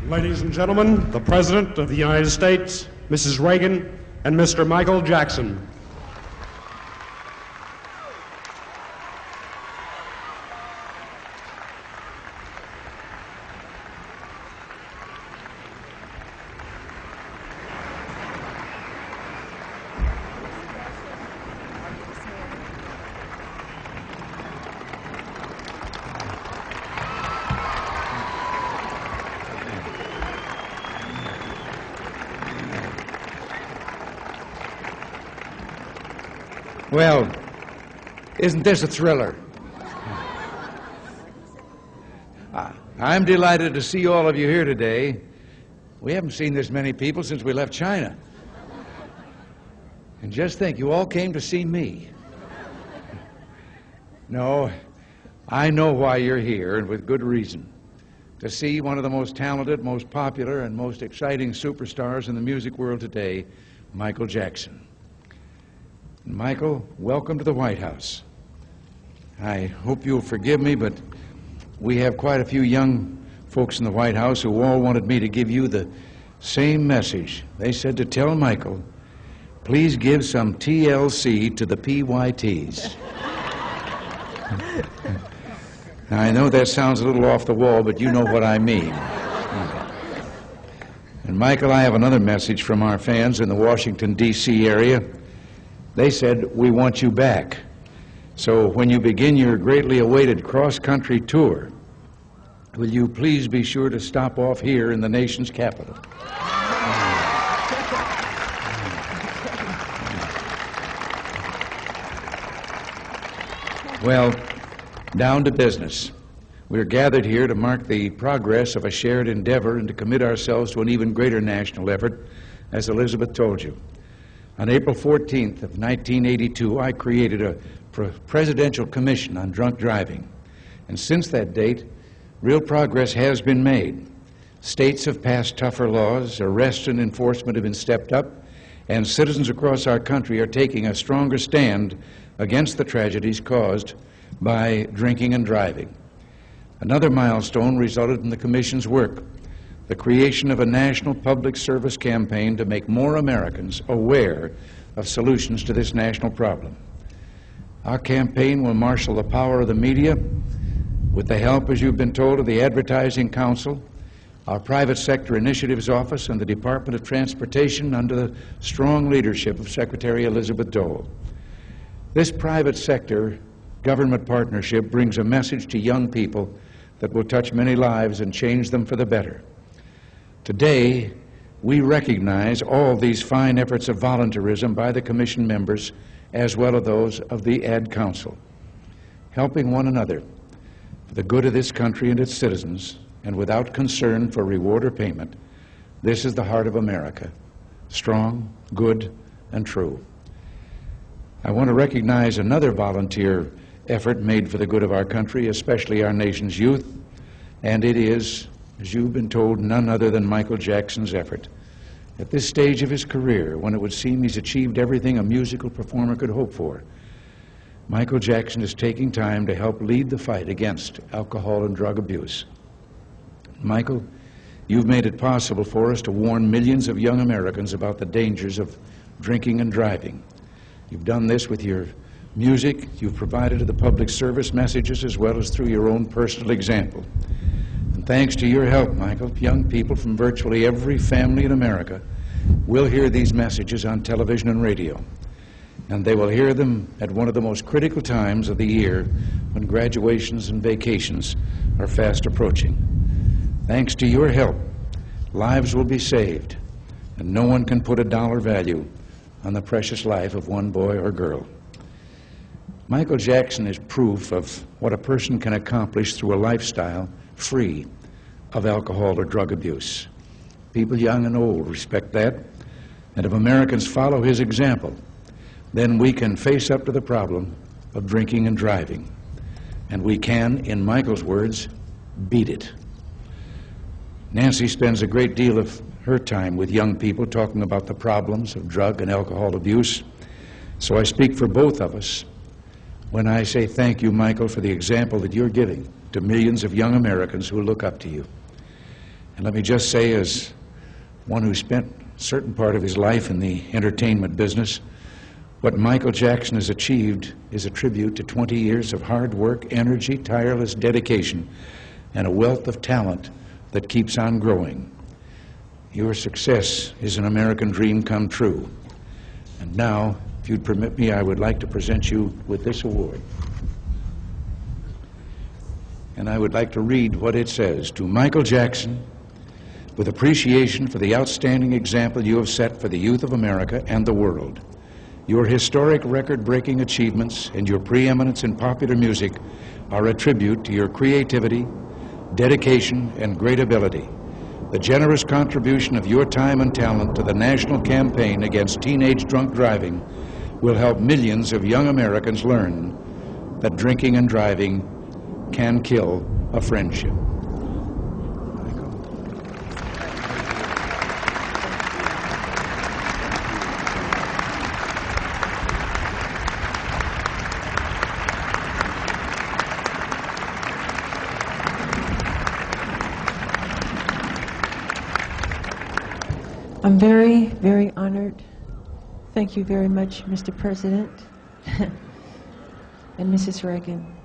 Ladies and gentlemen, the President of the United States, Mrs. Reagan, and Mr. Michael Jackson. Well, isn't this a thriller? I'm delighted to see all of you here today. We haven't seen this many people since we left China. And just think, you all came to see me. No, I know why you're here, and with good reason. To see one of the most talented, most popular, and most exciting superstars in the music world today, Michael Jackson. Michael, welcome to the White House. I hope you'll forgive me, but we have quite a few young folks in the White House who all wanted me to give you the same message. They said to tell Michael, please give some TLC to the PYTs. Now, I know that sounds a little off the wall, but you know what I mean. And Michael, I have another message from our fans in the Washington, D.C. area. They said, we want you back. So when you begin your greatly awaited cross-country tour, will you please be sure to stop off here in the nation's capital? Well, down to business. We're gathered here to mark the progress of a shared endeavor and to commit ourselves to an even greater national effort, as Elizabeth told you. On April 14th of 1982, I created a presidential commission on drunk driving. And since that date, real progress has been made. States have passed tougher laws, arrest and enforcement have been stepped up, and citizens across our country are taking a stronger stand against the tragedies caused by drinking and driving. Another milestone resulted in the Commission's work, the creation of a national public service campaign to make more Americans aware of solutions to this national problem. Our campaign will marshal the power of the media with the help, as you've been told, of the Advertising Council, our Private Sector Initiatives Office, and the Department of Transportation under the strong leadership of Secretary Elizabeth Dole. This private sector government partnership brings a message to young people that will touch many lives and change them for the better. Today, we recognize all these fine efforts of volunteerism by the Commission members as well as those of the Ad Council, helping one another for the good of this country and its citizens, and without concern for reward or payment. This is the heart of America, strong, good, and true. I want to recognize another volunteer effort made for the good of our country, especially our nation's youth, and it is, as you've been told, none other than Michael Jackson's effort. At this stage of his career, when it would seem he's achieved everything a musical performer could hope for, Michael Jackson is taking time to help lead the fight against alcohol and drug abuse. Michael, you've made it possible for us to warn millions of young Americans about the dangers of drinking and driving. You've done this with your music. You've provided the public service messages as well as through your own personal example. And thanks to your help, Michael, young people from virtually every family in America will hear these messages on television and radio. And they will hear them at one of the most critical times of the year when graduations and vacations are fast approaching. Thanks to your help, lives will be saved, and no one can put a dollar value on the precious life of one boy or girl. Michael Jackson is proof of what a person can accomplish through a lifestyle free of alcohol or drug abuse. People young and old respect that, and if Americans follow his example, then we can face up to the problem of drinking and driving. And we can, in Michael's words, beat it. Nancy spends a great deal of her time with young people talking about the problems of drug and alcohol abuse. So I speak for both of us when I say thank you, Michael, for the example that you're giving to millions of young Americans who look up to you. And let me just say, as one who spent a certain part of his life in the entertainment business, what Michael Jackson has achieved is a tribute to 20 years of hard work, energy, tireless dedication, and a wealth of talent that keeps on growing. Your success is an American dream come true. And now, if you'd permit me, I would like to present you with this award. And I would like to read what it says. To Michael Jackson, with appreciation for the outstanding example you have set for the youth of America and the world. Your historic record-breaking achievements and your preeminence in popular music are a tribute to your creativity, dedication, and great ability. The generous contribution of your time and talent to the national campaign against teenage drunk driving will help millions of young Americans learn that drinking and driving can kill a friendship. I'm very, very honored. Thank you very much, Mr. President and Mrs. Reagan.